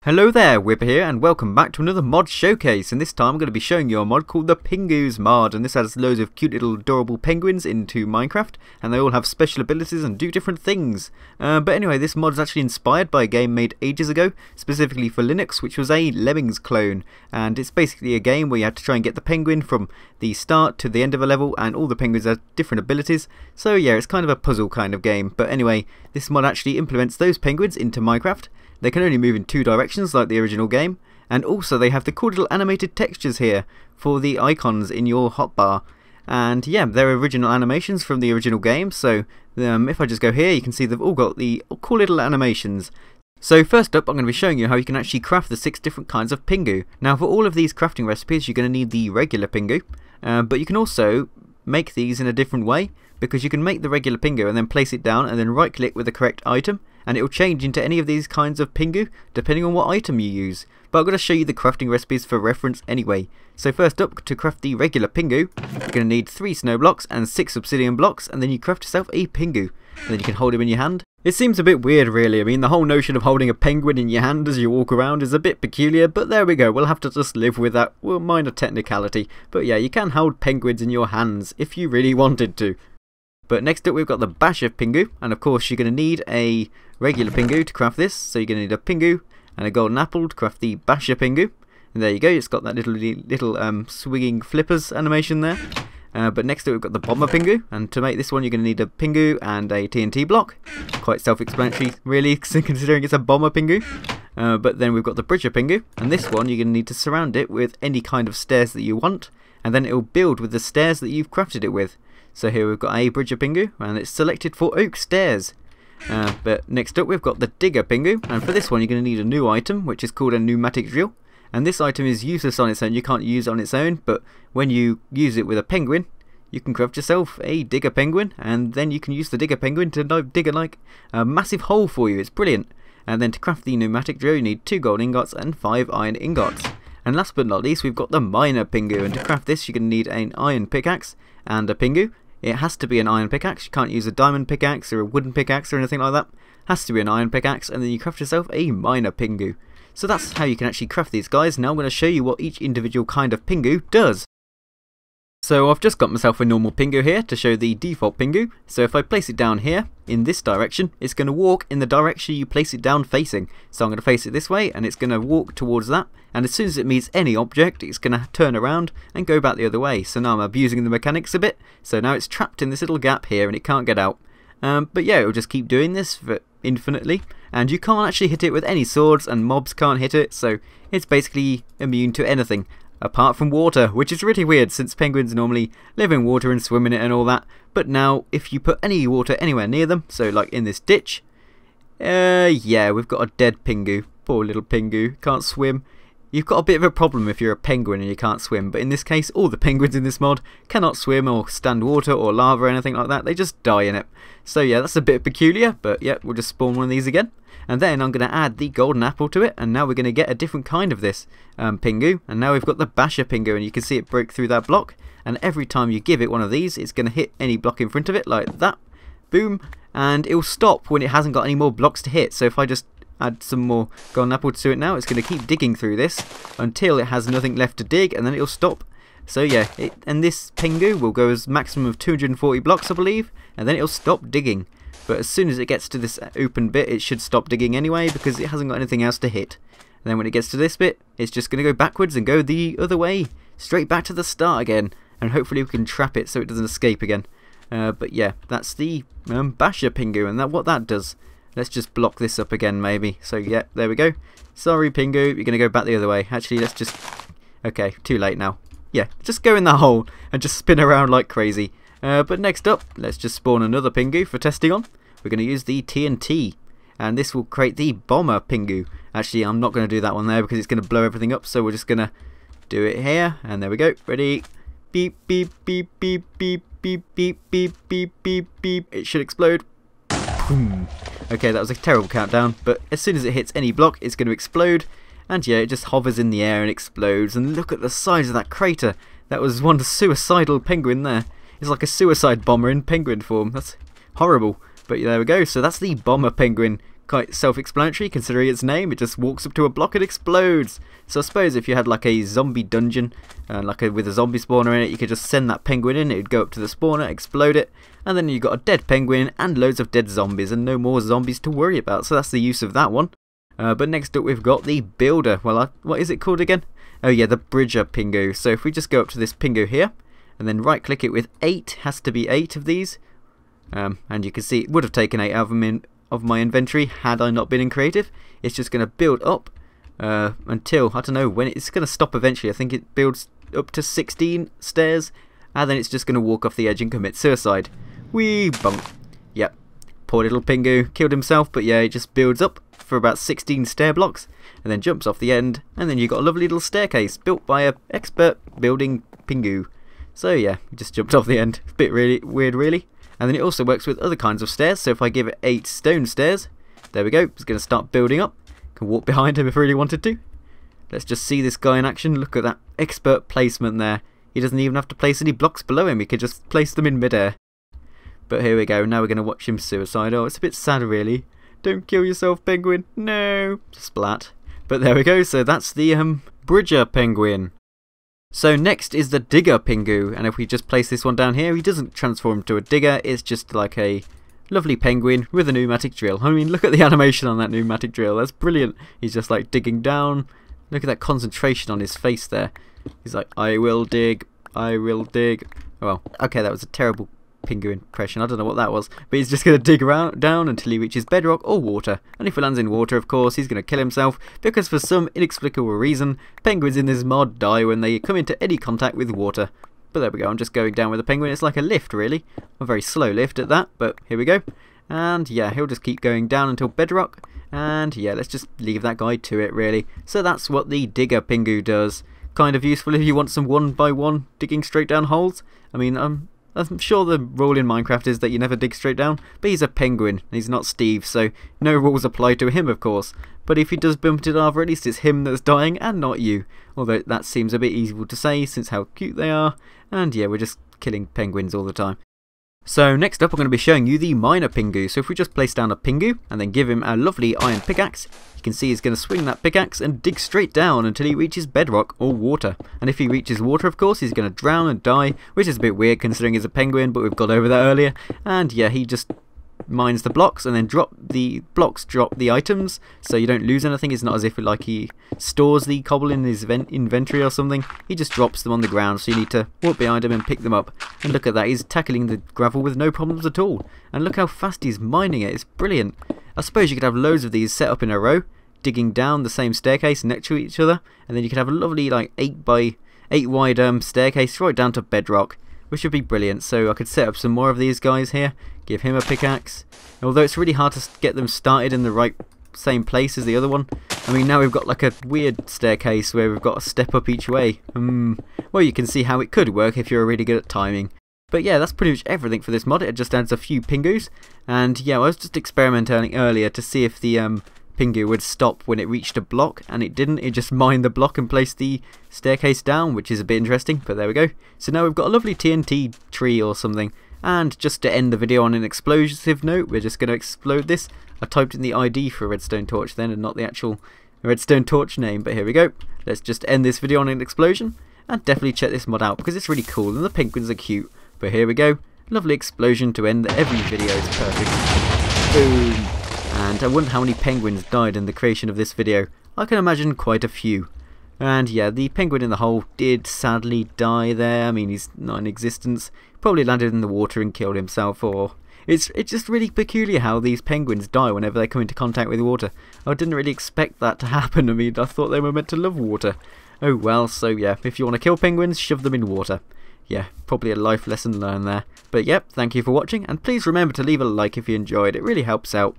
Hello there, Whipper here, and welcome back to another mod showcase. And this time I'm going to be showing you a mod called the Pingus mod, and this has loads of cute little adorable penguins into Minecraft, and they all have special abilities and do different things. But anyway, this mod is actually inspired by a game made ages ago, specifically for Linux, which was a Lemmings clone. And it's basically a game where you have to try and get the penguin from the start to the end of a level, and all the penguins have different abilities. So yeah, it's kind of a puzzle kind of game. But anyway, this mod actually implements those penguins into Minecraft. They can only move in two directions like the original game, and also they have the cool little animated textures here for the icons in your hotbar. And yeah, they're original animations from the original game, so if I just go here you can see they've all got the cool little animations. So first up I'm going to be showing you how you can actually craft the 6 different kinds of Pingu. Now for all of these crafting recipes you're going to need the regular Pingu, but you can also make these in a different way, because you can make the regular Pingu and then place it down and then right click with the correct item, and it will change into any of these kinds of Pingu depending on what item you use. But I'm going to show you the crafting recipes for reference anyway. So first up, to craft the regular Pingu, you're going to need 3 snow blocks and 6 obsidian blocks, and then you craft yourself a Pingu. And then you can hold him in your hand. It seems a bit weird really. I mean, the whole notion of holding a penguin in your hand as you walk around is a bit peculiar, but there we go, we'll have to just live with that. Well, minor technicality. But yeah, you can hold penguins in your hands if you really wanted to. But next up we've got the Basher Pingu, and of course you're going to need a regular Pingu to craft this. So you're going to need a Pingu and a golden apple to craft the Basher Pingu. And there you go, it's got that little swinging flippers animation there. But next up we've got the Bomber Pingu, and to make this one you're going to need a Pingu and a TNT block. Quite self-explanatory really, considering it's a Bomber Pingu. But then we've got the Bridger Pingu, and this one you're going to need to surround it with any kind of stairs that you want, and then it will build with the stairs that you've crafted it with. So here we've got a Bridger Pingu, and it's selected for oak stairs. But next up we've got the Digger Pingu, and for this one you're going to need a new item, which is called a pneumatic drill. And this item is useless on its own, you can't use it on its own, but when you use it with a penguin, you can craft yourself a Digger Penguin, and then you can use the Digger Penguin to dig a massive hole for you. It's brilliant. And then to craft the pneumatic drill you need 2 gold ingots and 5 iron ingots. And last but not least we've got the Miner Pingu, and to craft this you're going to need an iron pickaxe and a Pingu. It has to be an iron pickaxe, you can't use a diamond pickaxe or a wooden pickaxe or anything like that. Has to be an iron pickaxe, and then you craft yourself a Miner Pingu. So that's how you can actually craft these guys. Now I'm going to show you what each individual kind of Pingu does. So I've just got myself a normal Pingu here to show the default Pingu. So if I place it down here in this direction, it's going to walk in the direction you place it down facing. So I'm going to face it this way and it's going to walk towards that, and as soon as it meets any object it's going to turn around and go back the other way. So now I'm abusing the mechanics a bit, so now it's trapped in this little gap here and it can't get out. But yeah, it'll just keep doing this for infinitely, and you can't actually hit it with any swords and mobs can't hit it, so it's basically immune to anything apart from water, which is really weird since penguins normally live in water and swim in it and all that. But now if you put any water anywhere near them, so like in this ditch, yeah, we've got a dead Pingu. Poor little Pingu, can't swim. You've got a bit of a problem if you're a penguin and you can't swim, but in this case all the penguins in this mod cannot swim or stand water or lava or anything like that, they just die in it. So yeah, that's a bit peculiar, but yeah, we'll just spawn one of these again. And then I'm going to add the golden apple to it, and now we're going to get a different kind of this Pingu. And now we've got the Basher Pingu, and you can see it break through that block, and every time you give it one of these it's going to hit any block in front of it like that, boom, and it will stop when it hasn't got any more blocks to hit. So if I just add some more golden apple to it now, it's going to keep digging through this until it has nothing left to dig, and then it'll stop. So yeah, and this Pingu will go as maximum of 240 blocks I believe, and then it'll stop digging. But as soon as it gets to this open bit it should stop digging anyway, because it hasn't got anything else to hit. And then when it gets to this bit it's just going to go backwards and go the other way, straight back to the start again, and hopefully we can trap it so it doesn't escape again. But yeah, that's the Basher Pingu, and what that does. Let's just block this up again maybe. So yeah, there we go. Sorry Pingu, you're going to go back the other way. Actually let's just... okay, too late now. Yeah, just go in that hole and just spin around like crazy. But next up, let's just spawn another Pingu for testing on. We're going to use the TNT, and this will create the Bomber Pingu. Actually, I'm not going to do that one there because it's going to blow everything up, so we're just going to do it here, and there we go. Ready? Beep, beep, beep, beep, beep, beep, beep, beep, beep, beep, beep. It should explode. Boom. Okay, that was a terrible countdown, but as soon as it hits any block, it's going to explode. And yeah, it just hovers in the air and explodes. And look at the size of that crater. That was one suicidal penguin there. It's like a suicide bomber in penguin form. That's horrible. But there we go. So that's the Bomber Penguin quite self-explanatory considering its name. It just walks up to a block and explodes. So I suppose if you had like a zombie dungeon with a zombie spawner in it, you could just send that penguin in, it would go up to the spawner, explode it, and then you got a dead penguin and loads of dead zombies and no more zombies to worry about. So that's the use of that one. But next up we've got the builder. Well, what is it called again? Oh yeah, the bridger Pingu. So if we just go up to this Pingu here and then right click it with 8, has to be 8 of these. And you can see it would have taken 8 out of my inventory had I not been in creative. It's just going to build up until, I don't know when it's going to stop eventually. I think it builds up to 16 stairs and then it's just going to walk off the edge and commit suicide. Wee bunk. Yep, poor little Pingu killed himself, but yeah, it just builds up for about 16 stair blocks and then jumps off the end, and then you've got a lovely little staircase built by an expert building Pingu. So yeah, he just jumped off the end. A bit really weird really. And then it also works with other kinds of stairs, so if I give it 8 stone stairs, there we go, it's going to start building up. Can walk behind him if I really wanted to. Let's just see this guy in action. Look at that expert placement there. He doesn't even have to place any blocks below him, he could just place them in midair. But here we go, now we're going to watch him suicide. Oh, it's a bit sad really. Don't kill yourself, penguin. No. Splat. But there we go, so that's the bridger penguin. So next is the digger Pingu, and if we just place this one down here, he doesn't transform to a digger, it's just like a lovely penguin with a pneumatic drill. I mean, look at the animation on that pneumatic drill, that's brilliant. He's just like digging down. Look at that concentration on his face there. He's like, I will dig, I will dig. Well, okay, that was a terrible Pingu impression, I don't know what that was, but he's just going to dig around down until he reaches bedrock or water, and if he lands in water, of course, he's going to kill himself, because for some inexplicable reason, penguins in this mod die when they come into any contact with water. But there we go, I'm just going down with a penguin. It's like a lift really, a very slow lift at that, but here we go. And yeah, he'll just keep going down until bedrock, and yeah, let's just leave that guy to it really. So that's what the digger Pingu does. Kind of useful if you want some 1x1 digging straight down holes. I mean, I'm sure the rule in Minecraft is that you never dig straight down, but he's a penguin, he's not Steve, so no rules apply to him of course. But if he does bump into lava, at least it's him that's dying and not you. Although that seems a bit evil to say since how cute they are, and yeah, we're just killing penguins all the time. So next up I'm going to be showing you the miner Pingu. So if we just place down a Pingu and then give him a lovely iron pickaxe, you can see he's going to swing that pickaxe and dig straight down until he reaches bedrock or water. And if he reaches water, of course, he's going to drown and die, which is a bit weird considering he's a penguin, but we've got over that earlier. And yeah, he just mines the blocks and then drop the items, so you don't lose anything. It's not as if like he stores the cobble in his inventory or something. He just drops them on the ground, so you need to walk behind him and pick them up. And look at that, he's tackling the gravel with no problems at all. And look how fast he's mining it, it's brilliant. I suppose you could have loads of these set up in a row, digging down the same staircase next to each other, and then you could have a lovely like 8x8 wide staircase right down to bedrock, which would be brilliant. So I could set up some more of these guys here, give him a pickaxe, although it's really hard to get them started in the right same place as the other one. I mean, now we've got like a weird staircase where we've got to step up each way. Well, you can see how it could work if you're really good at timing. But yeah, that's pretty much everything for this mod. It just adds a few Pingus, and yeah, I was just experimenting earlier to see if the Pingu would stop when it reached a block, and it didn't. It just mined the block and placed the staircase down, which is a bit interesting, but there we go. So now we've got a lovely TNT tree or something, and just to end the video on an explosive note, we're just going to explode this. I typed in the ID for redstone torch then and not the actual redstone torch name, but here we go. Let's just end this video on an explosion, and definitely check this mod out because it's really cool and the penguins are cute. But here we go, lovely explosion to end every video, it's perfect. Boom! And I wonder how many penguins died in the creation of this video. I can imagine quite a few. And yeah, the penguin in the hole did sadly die there. I mean, he's not in existence. Probably landed in the water and killed himself, or... It's just really peculiar how these penguins die whenever they come into contact with water. I didn't really expect that to happen. I mean, I thought they were meant to love water. Oh well, so yeah, if you want to kill penguins, shove them in water. Yeah, probably a life lesson learned there. But yep, thank you for watching, and please remember to leave a like if you enjoyed, it really helps out.